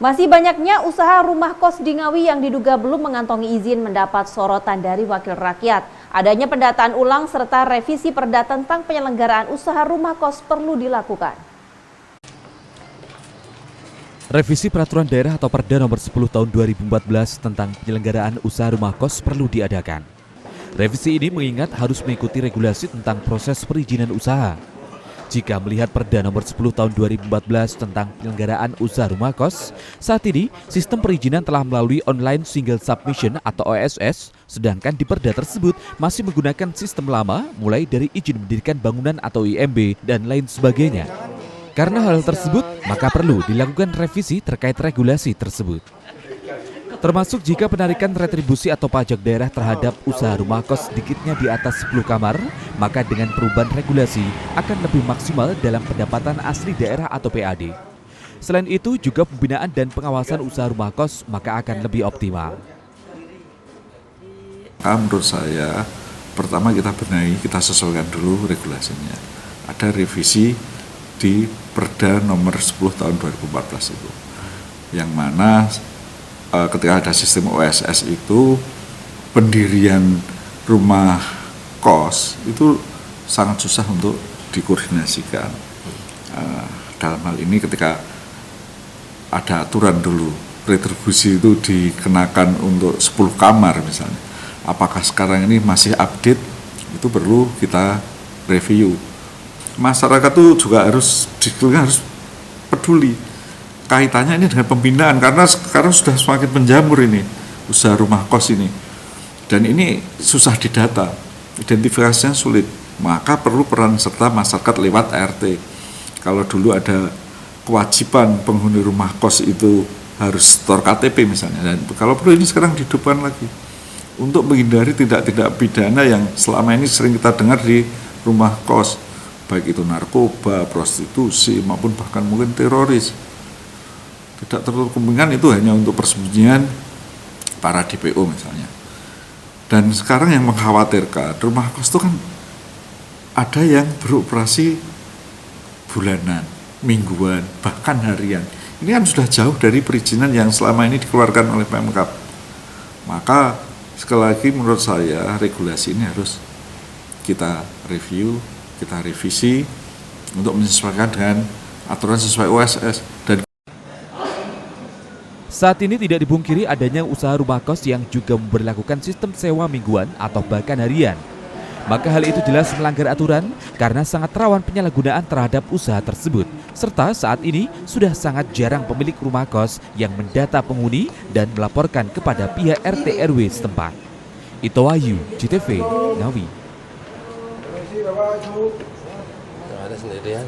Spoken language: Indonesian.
Masih banyaknya usaha rumah kos di Ngawi yang diduga belum mengantongi izin mendapat sorotan dari wakil rakyat. Adanya pendataan ulang serta revisi Perda tentang penyelenggaraan usaha rumah kos perlu dilakukan. Revisi Peraturan Daerah atau Perda nomor 10 tahun 2014 tentang penyelenggaraan usaha rumah kos perlu diadakan. Revisi ini mengingat harus mengikuti regulasi tentang proses perizinan usaha. Jika melihat Perda nomor 10 tahun 2014 tentang penyelenggaraan usaha rumah kos, saat ini sistem perizinan telah melalui Online Single Submission atau OSS, sedangkan di Perda tersebut masih menggunakan sistem lama mulai dari izin mendirikan bangunan atau IMB dan lain sebagainya. Karena hal tersebut, maka perlu dilakukan revisi terkait regulasi tersebut. Termasuk jika penarikan retribusi atau pajak daerah terhadap usaha rumah kos sedikitnya di atas 10 kamar, maka dengan perubahan regulasi akan lebih maksimal dalam pendapatan asli daerah atau PAD. Selain itu juga pembinaan dan pengawasan usaha rumah kos maka akan lebih optimal. Menurut saya, pertama kita benahi, kita sesuaikan dulu regulasinya. Ada revisi di Perda nomor 10 tahun 2014 itu, yang mana ketika ada sistem OSS itu pendirian rumah kos itu sangat susah untuk dikoordinasikan. Dalam hal ini ketika ada aturan dulu retribusi itu dikenakan untuk 10 kamar misalnya, apakah sekarang ini masih update, itu perlu kita review. Masyarakat itu juga harus peduli kaitannya ini dengan pembinaan, karena sekarang sudah semakin menjamur ini usaha rumah kos ini, dan ini susah didata, identifikasinya sulit, maka perlu peran serta masyarakat lewat RT. Kalau dulu ada kewajiban penghuni rumah kos itu harus store KTP misalnya, dan kalau perlu ini sekarang dihidupkan lagi untuk menghindari tindak pidana yang selama ini sering kita dengar di rumah kos, baik itu narkoba, prostitusi, maupun bahkan mungkin teroris. Tidak tertutup kemungkinan itu hanya untuk persembunyian para DPO misalnya. Dan sekarang yang mengkhawatirkan, rumah kos itu kan ada yang beroperasi bulanan, mingguan, bahkan harian. Ini kan sudah jauh dari perizinan yang selama ini dikeluarkan oleh Pemkab. Maka sekali lagi menurut saya regulasi ini harus kita review, kita revisi untuk menyesuaikan dengan aturan sesuai OSS. Dan saat ini tidak dipungkiri adanya usaha rumah kos yang juga memberlakukan sistem sewa mingguan atau bahkan harian. Maka hal itu jelas melanggar aturan karena sangat rawan penyalahgunaan terhadap usaha tersebut. Serta saat ini sudah sangat jarang pemilik rumah kos yang mendata penghuni dan melaporkan kepada pihak RT RW setempat. Ito Wahyu, JTV, Ngawi. Ada sendirian.